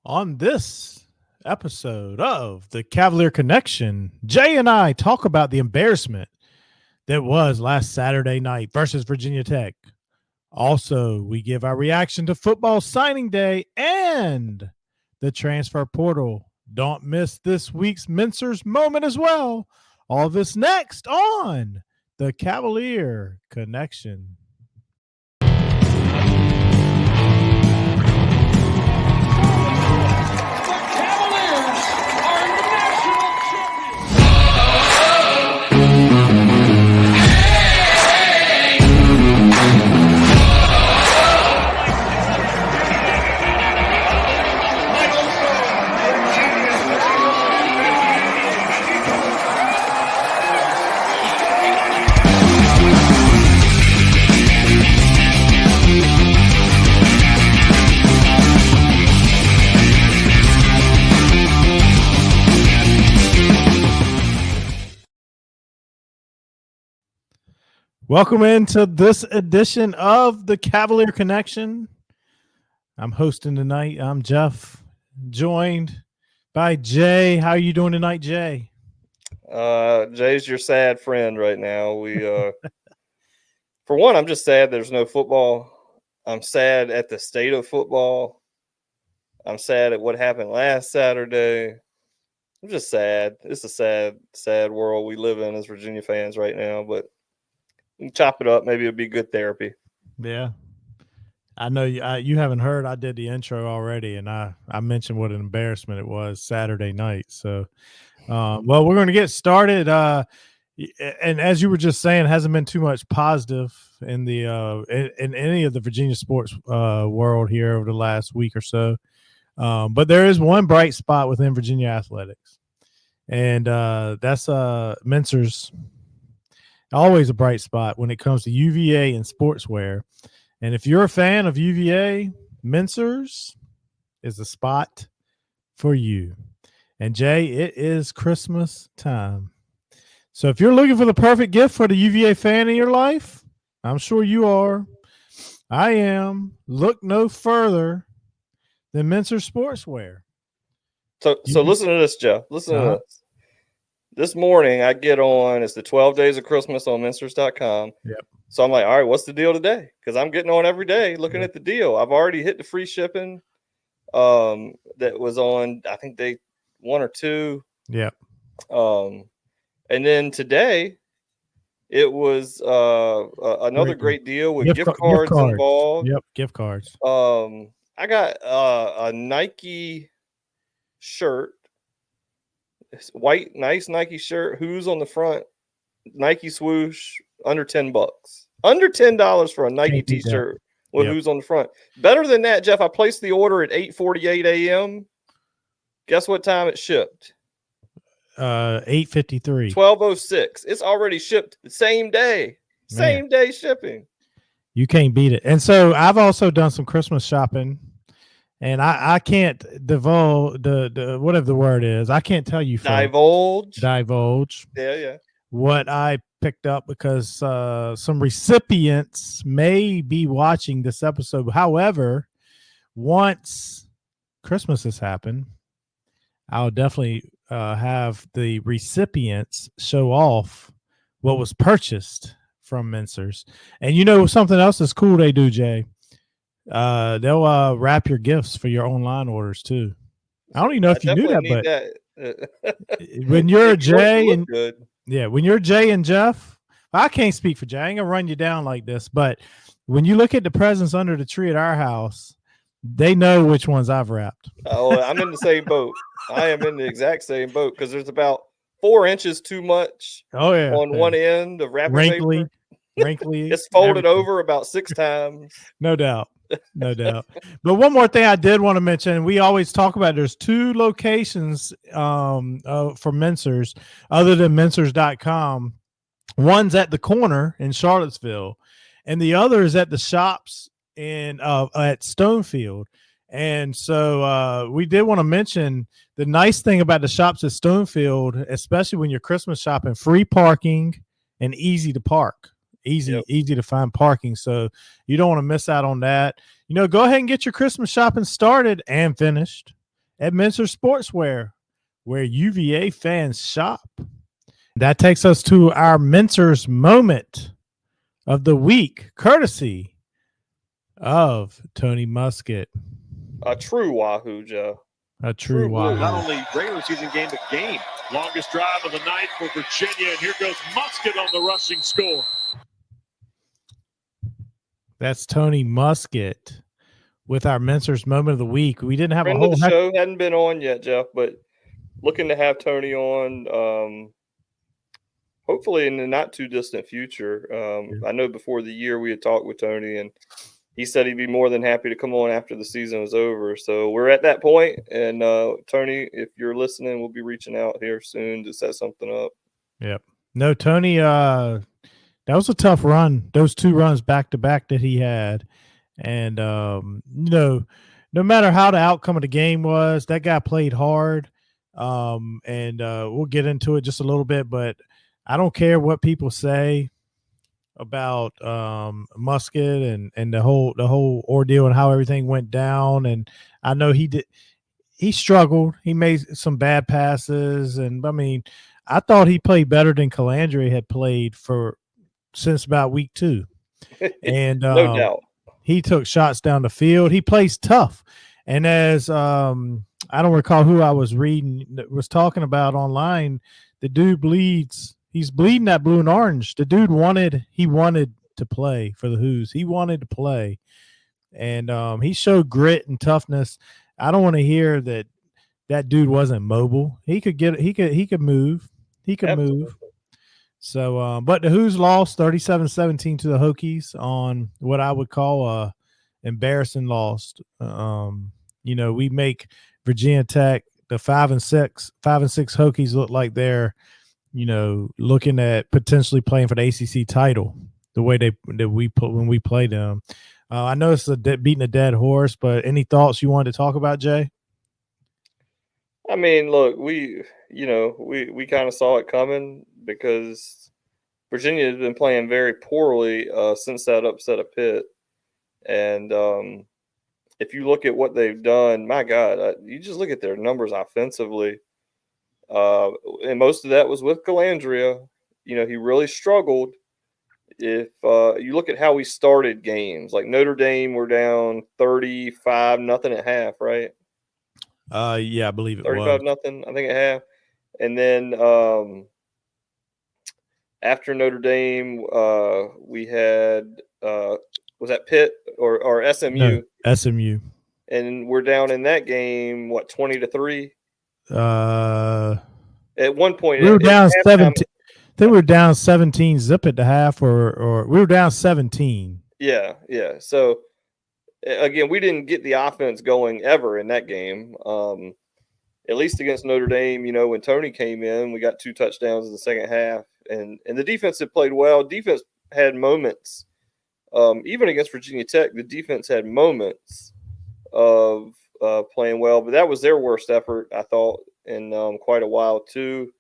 On this episode of the Cavalier Connection, Jay and I talk about the embarrassment that was last Saturday night versus Virginia Tech. Also, we give our reaction to football signing day and the transfer portal. Don't miss this week's Mincers Moment as well. All this next on the Cavalier Connection. Welcome into this edition of the Cavalier Connection. I'm hosting tonight. I'm Jeff, joined by Jay. How are you doing tonight, Jay? Jay's your sad friend right now. For one, I'm just sad there's no football. I'm sad at the state of football. I'm sad at what happened last Saturday. I'm just sad. It's a sad, sad world we live in as Virginia fans right now, but you can chop it up. Maybe it'll be good therapy. Yeah. I know you haven't heard. I did the intro already, and I mentioned what an embarrassment it was Saturday night. So, well, we're going to get started. And as you were just saying, it hasn't been too much positive in the in any of the Virginia sports world here over the last week or so. But there is one bright spot within Virginia athletics, and that's Mincers. Always a bright spot when it comes to UVA and sportswear. And if you're a fan of UVA, Mincers is the spot for you. And Jay, it is Christmas time. So if you're looking for the perfect gift for the UVA fan in your life, I'm sure you are. I am. Look no further than Mincers Sportswear. So listen to this, Jeff. Listen to this. This morning, I get on, it's the 12 Days of Christmas on Mincers.com. Yep. So I'm like, all right, what's the deal today? Because I'm getting on every day looking at the deal. I've already hit the free shipping that was on, I think day 1 or 2. Yep. And then today, it was another great deal with gift cards involved. Yep, gift cards. I got a Nike shirt. White, nice Nike shirt. Who's on the front? Nike swoosh. Under $10. Under $10 for a Nike t-shirt with who's on the front. Better than that, Jeff. I placed the order at 8:48 a.m. Guess what time it shipped? 8:53. 12:06. It's already shipped the same day. Same day shipping. You can't beat it. And so I've also done some Christmas shopping. And I can't divulge the whatever the word is. I can't tell you. Divulge. Yeah. What I picked up because some recipients may be watching this episode. However, once Christmas has happened, I'll definitely have the recipients show off what was purchased from Mincers. And you know something else that's cool they do, Jay? They'll wrap your gifts for your online orders too. I don't even know if you knew that, but when you're Jay and when you're Jay and Jeff, I can't speak for Jay. I ain't gonna run you down like this, but when you look at the presents under the tree at our house, they know which ones I've wrapped. Oh, I'm in the same boat. I am in the exact same boat because there's about 4 inches too much. On one end of wrapping paper. Wrinkly. It's folded over about 6 times. No doubt. But one more thing I did want to mention, we always talk about there's 2 locations for Mincers other than Mincers.com. One's at the corner in Charlottesville, and the other is at the shops at Stonefield. And so we did want to mention the nice thing about the shops at Stonefield, especially when you're Christmas shopping, free parking and easy to park. Easy to find parking. So you don't want to miss out on that. You know, go ahead and get your Christmas shopping started and finished at Mincers Sportswear, where UVA fans shop. That takes us to our Mincers Moment of the week, courtesy of Tony Muskett. A true Wahoo, Joe. A true Wahoo. Not only regular season game, but game. Longest drive of the night for Virginia, and here goes Muskett on the rushing score. That's Tony Muskett with our Mincers Moment of the week. We didn't have Friend a whole of the show hadn't been on yet, Jeff, but looking to have Tony on. Hopefully in the not too distant future. I know before the year we had talked with Tony, and he said he'd be more than happy to come on after the season was over. So we're at that point, and Tony, if you're listening, we'll be reaching out here soon to set something up. Yep. No, Tony, that was a tough run. Those 2 runs back to back that he had. And, no matter how the outcome of the game was, that guy played hard. And we'll get into it just a little bit, but I don't care what people say about Muskett and the whole ordeal and how everything went down. And I know he struggled. He made some bad passes, and I mean, I thought he played better than Cavalier had played since about week 2. And no doubt. He took shots down the field. He plays tough. And as I don't recall who I was reading that was talking about online, the dude bleeds. He's bleeding that blue and orange. The dude wanted to play for the Hoos. He wanted to play. And he showed grit and toughness. I don't want to hear that dude wasn't mobile. He could move. He could Absolutely. move. So, but the Hoos lost 37-17 to the Hokies on what I would call a embarrassing loss. We make Virginia Tech, the 5-6 Hokies look like they're, looking at potentially playing for the ACC title the way when we play them. I know it's beating a dead horse, but any thoughts you wanted to talk about, Jay? I mean, look, we kind of saw it coming because Virginia has been playing very poorly since that upset of Pitt. And if you look at what they've done, my God, you just look at their numbers offensively. And most of that was with Calandria. He really struggled. If you look at how we started games, like Notre Dame, we're down 35-0 at half, right? Yeah, I believe it 35-0, I think at half. And then after Notre Dame, we had was that Pitt or SMU? No, SMU. And we're down in that game, 20-3? At one point, we were down 17. I think we were down 17 zip at the half, or we were down 17. Yeah. So again, we didn't get the offense going ever in that game. At least against Notre Dame, when Tony came in, we got 2 touchdowns in the second half, and the defense had played well. Defense had moments. Even against Virginia Tech, the defense had moments of playing well, but that was their worst effort, I thought, in quite a while too.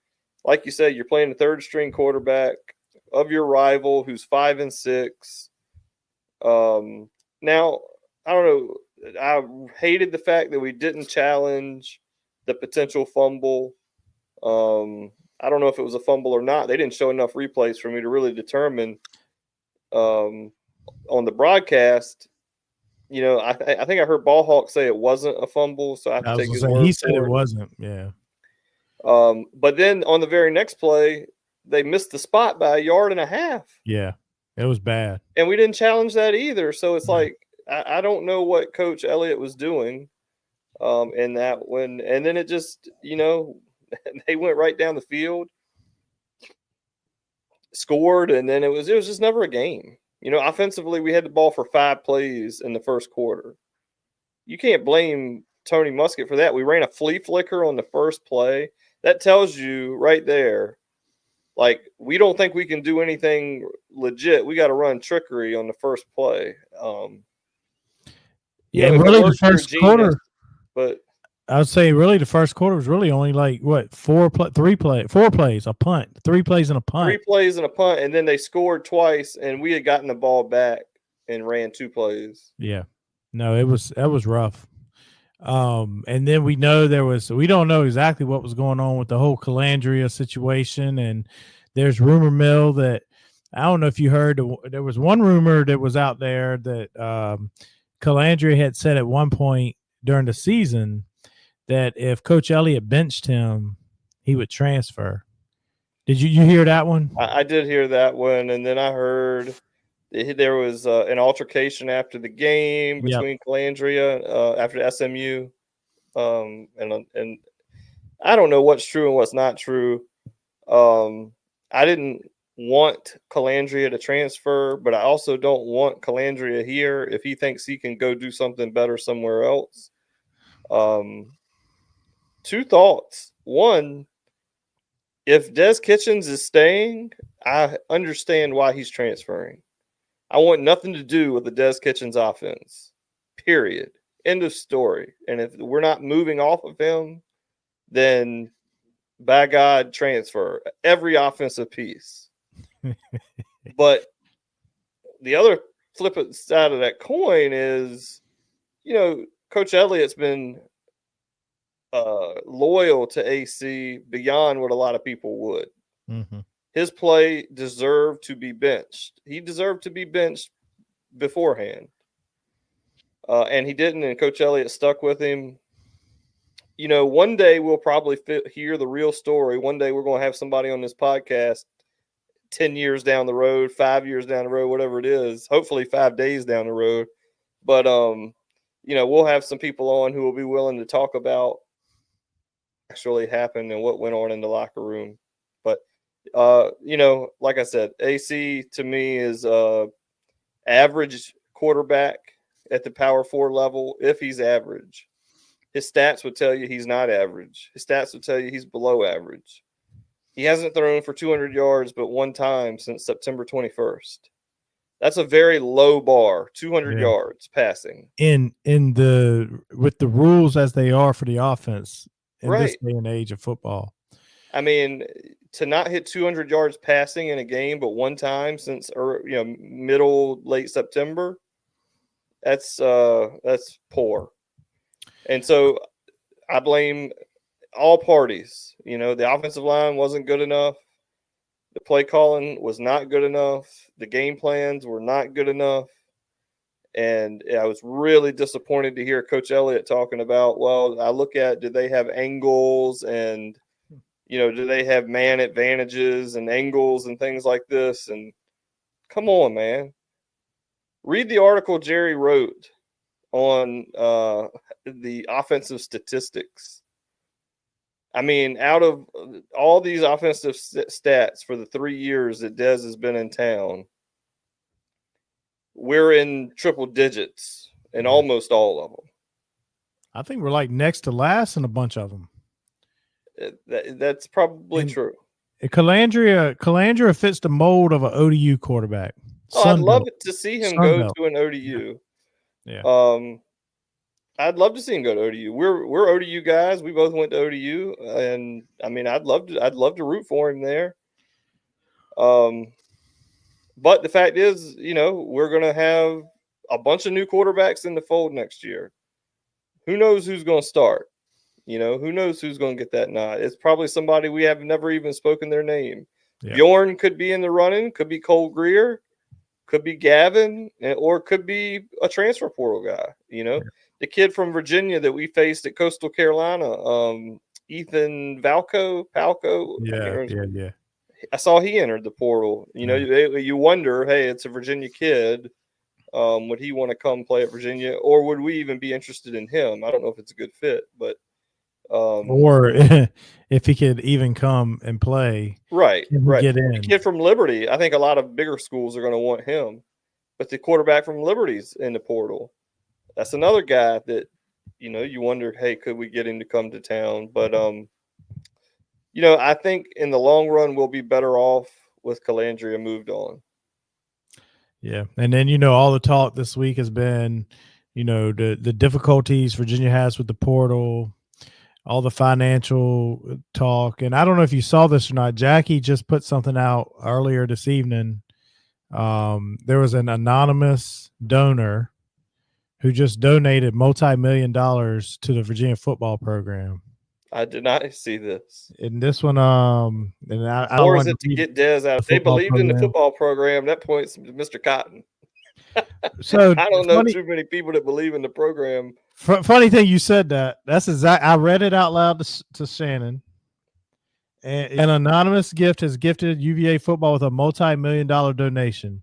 Like you said, you're playing the 3rd-string quarterback of your rival who's 5-6. Now, I don't know. I hated the fact that we didn't challenge the potential fumble. I don't know if it was a fumble or not. They didn't show enough replays for me to really determine on the broadcast. I think I heard Ballhawk say it wasn't a fumble, so I have to take his word. He said it wasn't, yeah. But then on the very next play, they missed the spot by 1.5 yards. Yeah, it was bad. And we didn't challenge that either. So it's like, I don't know what Coach Elliott was doing in that one. And then it just, they went right down the field, scored, and then it was just never a game. Offensively, we had the ball for 5 plays in the first quarter. You can't blame Tony Muskett for that. We ran a flea flicker on the first play. That tells you right there, like, we don't think we can do anything legit. We got to run trickery on the first play. Really the first quarter. But I would say really the first quarter was really only like four plays, a punt, 3 plays and a punt. 3 plays and a punt, and then they scored twice, and we had gotten the ball back and ran 2 plays. Yeah. No, that was rough. And then we know we don't know exactly what was going on with the whole Calandria situation. And there's rumor mill that, I don't know if you heard, there was one rumor that was out there that Calandria had said at one point during the season that if Coach Elliott benched him, he would transfer. Did you hear that one? I did hear that one. And then I heard there was an altercation after the game between Calandria after SMU. And I don't know what's true and what's not true. I didn't want Calandria to transfer, but I also don't want Calandria here if he thinks he can go do something better somewhere else. Two thoughts. One, if Des Kitchens is staying, I understand why he's transferring. I want nothing to do with the Des Kitchens offense, period. End of story. And if we're not moving off of him, then by God, transfer every offensive piece. But the other flip side of that coin is, Coach Elliott's been loyal to AC beyond what a lot of people would. Mm-hmm. His play deserved to be benched. He deserved to be benched beforehand. And he didn't, and Coach Elliott stuck with him. One day we'll probably hear the real story. One day we're going to have somebody on this podcast 10 years down the road, 5 years down the road, whatever it is, hopefully 5 days down the road. But, we'll have some people on who will be willing to talk about what actually happened and what went on in the locker room. But, like I said, AC to me is average quarterback at the Power 4 level if he's average. His stats would tell you he's not average. His stats would tell you he's below average. He hasn't thrown for 200 yards but one time since September 21st. That's a very low bar, 200 yards passing. With the rules as they are for the offense in this day and age of football. I mean, to not hit 200 yards passing in a game but one time since late September, that's poor. And so I blame all parties. The offensive line wasn't good enough. The play calling was not good enough. The game plans were not good enough. And I was really disappointed to hear Coach Elliott talking about, well, I look at, do they have angles and, do they have man advantages and angles and things like this? And come on, man. Read the article Jerry wrote on the offensive statistics. I mean, out of all these offensive stats for the 3 years that Des has been in town, we're in triple digits in almost all of them. I think we're like next to last in a bunch of them. That's probably true. Calandria fits the mold of an ODU quarterback. I'd love to see him go to an ODU. Yeah. I'd love to see him go to ODU. We're ODU guys. We both went to ODU, and I mean, I'd love to root for him there. But the fact is, we're going to have a bunch of new quarterbacks in the fold next year. Who knows who's going to start? Who knows who's going to get that nod? It's probably somebody we have never even spoken their name. Yeah. Bjorn could be in the running, could be Cole Greer, could be Gavin, or could be a transfer portal guy. Yeah. The kid from Virginia that we faced at Coastal Carolina, Ethan Palco. Yeah. I saw he entered the portal. You wonder, hey, it's a Virginia kid. Would he want to come play at Virginia, or would we even be interested in him? I don't know if it's a good fit, but or if he could even come and play, right. Get in. The kid from Liberty, I think a lot of bigger schools are going to want him, but the quarterback from Liberty's in the portal. That's another guy that you wonder, hey, could we get him to come to town? But I think in the long run we'll be better off with Calandria moved on. Yeah, and then all the talk this week has been, the difficulties Virginia has with the portal, all the financial talk, and I don't know if you saw this or not. Jackie just put something out earlier this evening. There was an anonymous donor who just donated multi-million dollars to the Virginia football program. I did not see this. And this one, and I Or don't is want it to get Dez out? If they believed in the football program, that points to Mr. Cotton. So I don't know too many people that believe in the program. Funny thing you said that. That's exact. I read it out loud to Shannon. And an anonymous gift has gifted UVA football with a multi-million-dollar donation.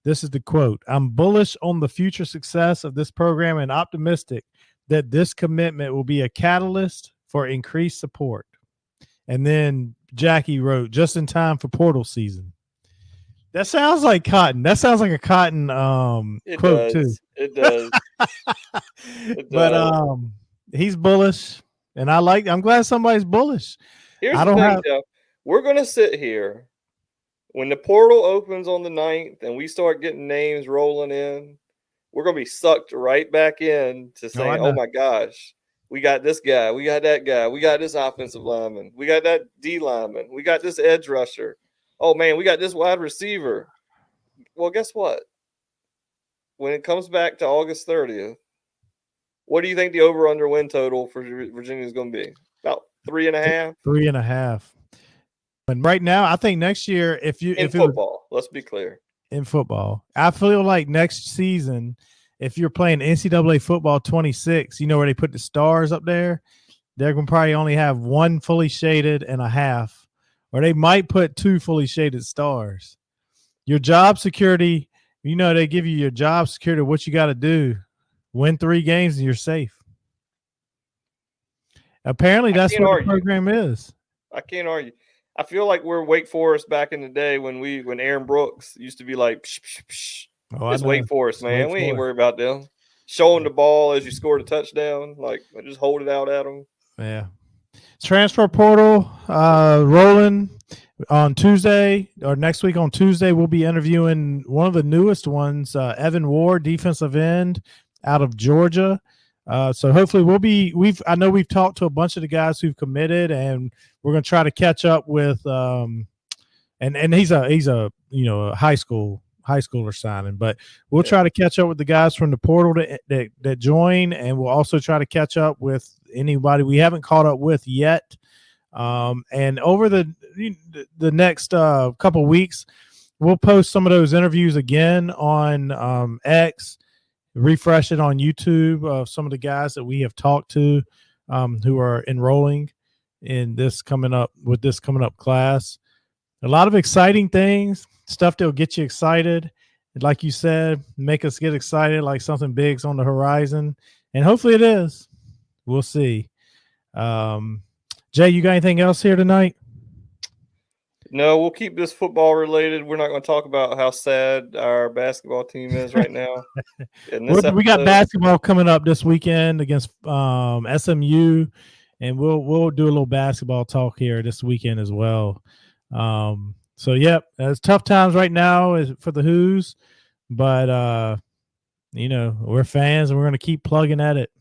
This is the quote. "I'm bullish on the future success of this program and optimistic that this commitment will be a catalyst for increased support." And then Jackie wrote, "Just in time for portal season." That sounds like Cotton. That sounds like a Cotton quote too. It does. But he's bullish, and I'm glad somebody's bullish. Here's the thing, Jeff. We're gonna sit here when the portal opens on the 9th and we start getting names rolling in. We're gonna be sucked right back in to saying, "Oh my gosh, we got this guy, we got that guy, we got this offensive lineman, we got that D lineman, we got this edge rusher. Oh man, we got this wide receiver." Well, guess what? When it comes back to August 30th, what do you think the over/under win total for Virginia is going to be? About 3.5. 3.5. And right now, I think next year, if football, let's be clear. In football, I feel like next season, if you're playing NCAA football 26, you know where they put the stars up there, they're going to probably only have one fully shaded and a half, or they might put two fully shaded stars. Your job security, you know, they give you your job security, what you got to do. Win 3 games and you're safe. Apparently, that's what the program is. I can't argue. I feel like we're Wake Forest back in the day when Aaron Brooks used to be like, psh, psh, psh. It's Wake Forest, man. We ain't worried about them. Showing the ball as you scored a touchdown, like just hold it out at them. Yeah. Transfer portal rolling on Tuesday or next week on Tuesday. We'll be interviewing one of the newest ones, Evan Ward, defensive end out of Georgia. So hopefully I know we've talked to a bunch of the guys who've committed, and we're going to try to catch up with and he's a high schooler signing, but we'll try to catch up with the guys from the portal that join, and we'll also try to catch up with anybody we haven't caught up with yet. And over the next couple weeks, we'll post some of those interviews again on X, refresh it on YouTube of some of the guys that we have talked to who are enrolling in this coming up class. A lot of exciting things, stuff that'll get you excited. Like you said, make us get excited like something big's on the horizon. And hopefully it is. We'll see. Jay, you got anything else here tonight? No, we'll keep this football related. We're not going to talk about how sad our basketball team is right now. We got basketball coming up this weekend against SMU, and we'll do a little basketball talk here this weekend as well. So yep, it's tough times right now for the Who's, but we're fans and we're going to keep plugging at it.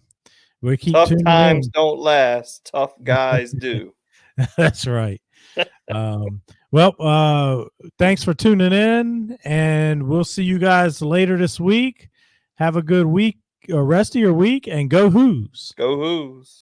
We keep tough times don't last. Tough guys do. That's right. Well, thanks for tuning in, and we'll see you guys later this week. Have a good week, rest of your week, and go Who's. Go Who's.